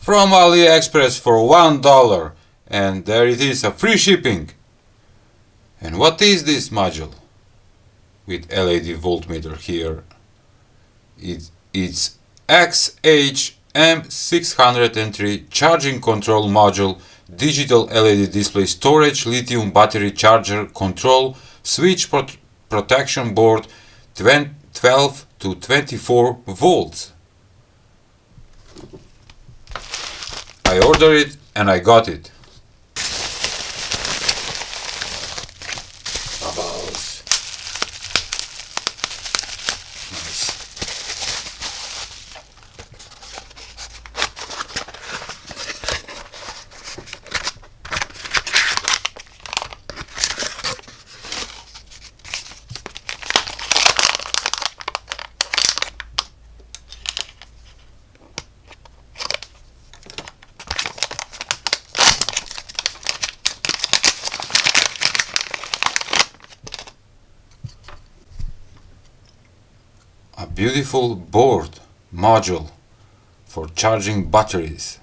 from Aliexpress for $1, and there it is, a free shipping. And what is this module with LED voltmeter here? It's XH-M603 charging control module, digital LED display, storage, lithium battery charger, control, switch protection board, 12 to 24 volts. I ordered it and I got it. Bubbles. Nice. A beautiful board module for charging batteries,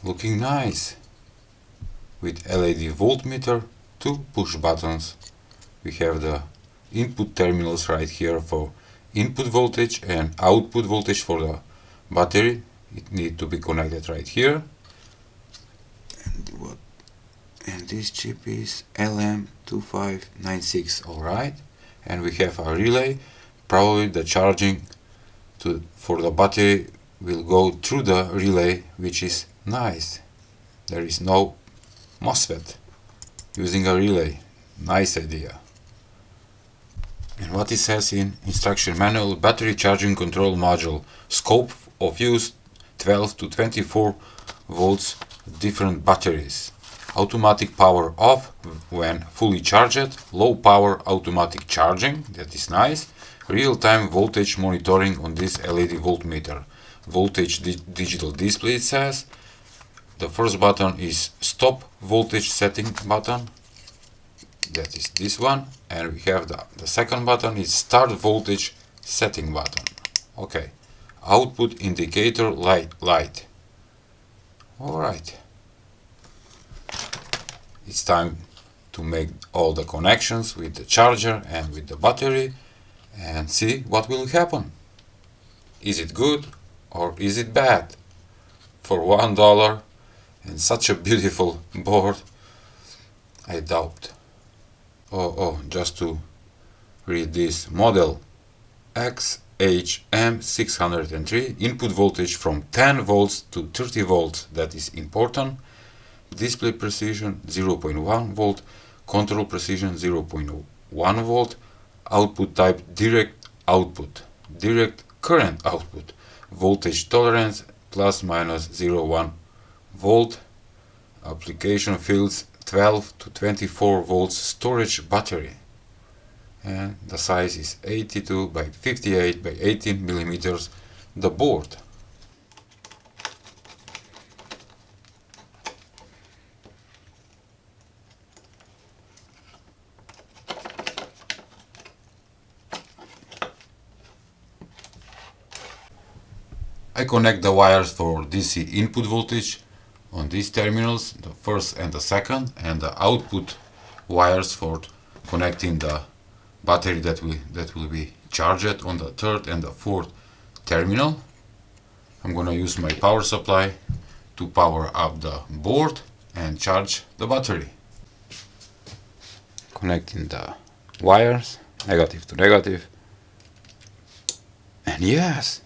looking nice, with LED voltmeter, 2 push buttons. We have the input terminals right here for input voltage and output voltage for the battery. It needs to be connected right here. And this chip is LM2596, alright. And we have a relay. Probably the charging for the battery will go through the relay, which is nice. There is no MOSFET using a relay. Nice idea. And what it says in instruction manual: battery charging control module, scope of use 12 to 24 volts, different batteries. Automatic power off when fully charged, low power automatic charging, that is nice. Real-time voltage monitoring on this LED voltmeter. Voltage digital display, it says. The first button is stop voltage setting button. That is this one. And we have the second button is start voltage setting button. Okay. Output indicator light. Alright. It's time to make all the connections with the charger and with the battery and see what will happen. Is it good or is it bad? For $1 and such a beautiful board, I doubt. Just to read this model: XH-M603, input voltage from 10 volts to 30 volts, that is important. Display precision 0.1 volt, control precision 0.1 volt, output type direct output, direct current output, voltage tolerance plus minus 0.1 volt, application fields 12 to 24 volts, storage battery, and the size is 82 by 58 by 18 millimeters, the board. I connect the wires for DC input voltage on these terminals, the first and the second, and the output wires for connecting the battery that will be charged on the third and the fourth terminal. I'm gonna use my power supply to power up the board and charge the battery. Connecting the wires, negative to negative, and yes,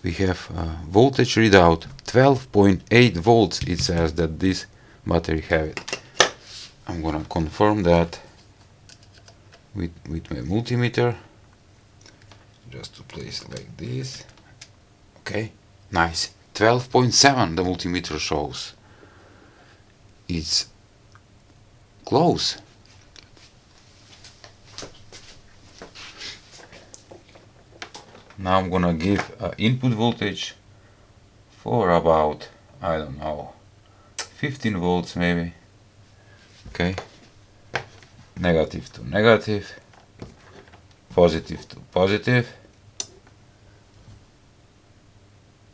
we have a voltage readout 12.8 volts. It says that this battery have it. I'm gonna confirm that with my multimeter, just to place like this. Okay, nice. 12.7 the multimeter shows. It's close. Now I'm gonna give input voltage for about, I don't know, 15 volts maybe. Okay, negative to negative, positive to positive.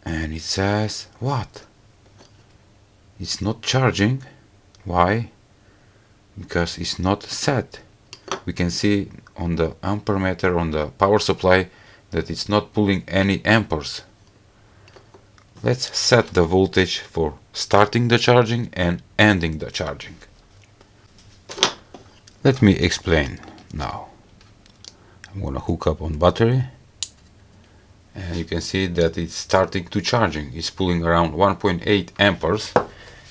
and it says what? It's not charging. Why? Because it's not set. We can see on the ammeter on the power supply that it's not pulling any amperes. Let's set the voltage for starting the charging and ending the charging. Let me explain now. I'm gonna hook up on battery, and you can see that it's starting to charging. It's pulling around 1.8 amperes,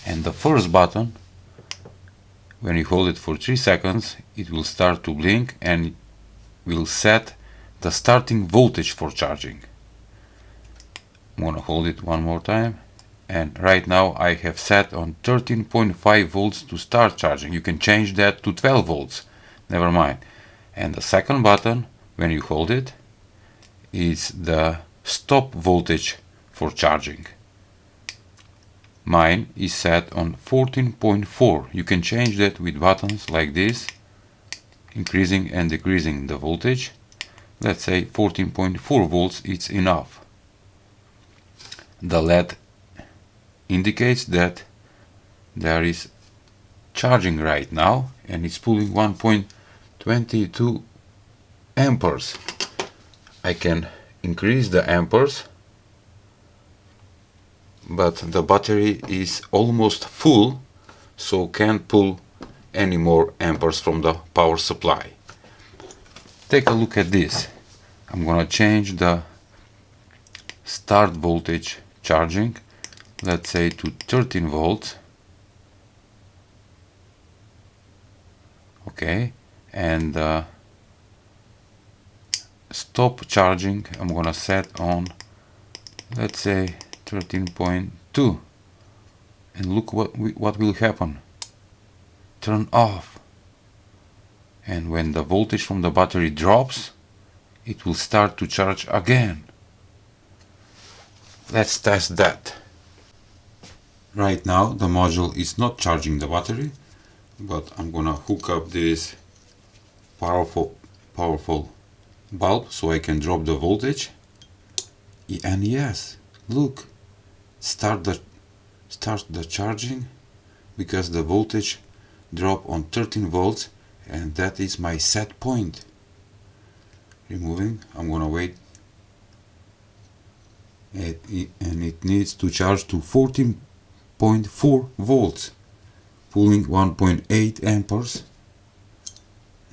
and the first button, when you hold it for 3 seconds, it will start to blink and will set the starting voltage for charging. I'm gonna hold it one more time, and right now I have set on 13.5 volts to start charging. You can change that to 12 volts, never mind. And the second button, when you hold it, is the stop voltage for charging. Mine is set on 14.4. You can change that with buttons like this, increasing and decreasing the voltage. Let's say 14.4 volts is enough. The LED indicates that there is charging right now, and it's pulling 1.22 amperes. I can increase the amperes, but the battery is almost full, so can't pull any more amperes from the power supply. Take a look at this. I'm gonna change the start voltage charging, let's say to 13 volts. Okay, and stop charging I'm gonna set on, let's say 13.2, and look what will happen. Turn off, and when the voltage from the battery drops, it will start to charge again. Let's test that. Right now the module is not charging the battery, but I'm gonna hook up this powerful bulb so I can drop the voltage. And yes, look, start the charging, because the voltage drop on 13 volts, and that is my set point. Removing, I'm gonna wait, and it needs to charge to 14.4 volts, pulling 1.8 amperes,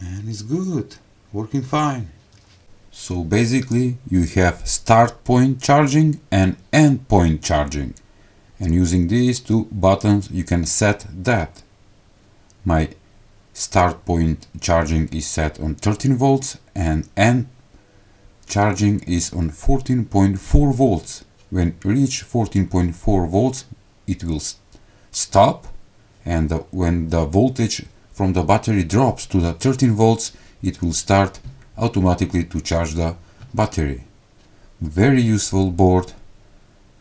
and it's good, working fine. So basically you have start point charging and end point charging, and using these two buttons you can set that. My start point charging is set on 13 volts and end charging is on 14.4 volts. When reach 14.4 volts it will stop, and when the voltage from the battery drops to the 13 volts it will start automatically to charge the battery. Very useful board,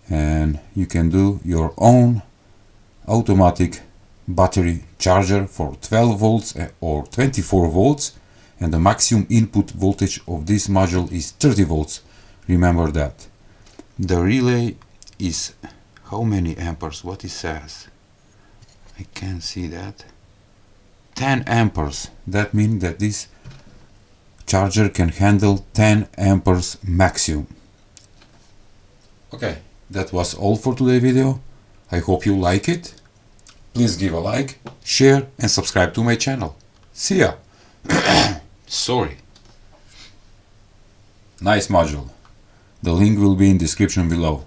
and you can do your own automatic battery charger for 12 volts or 24 volts, and the maximum input voltage of this module is 30 volts. Remember that. The relay is how many amperes? What it says? I can't see that. 10 amperes. That means that this charger can handle 10 amperes maximum. Okay, that was all for today's video. I hope you like it. Please give a like, share and subscribe to my channel. See ya! Sorry. Nice module. The link will be in description below.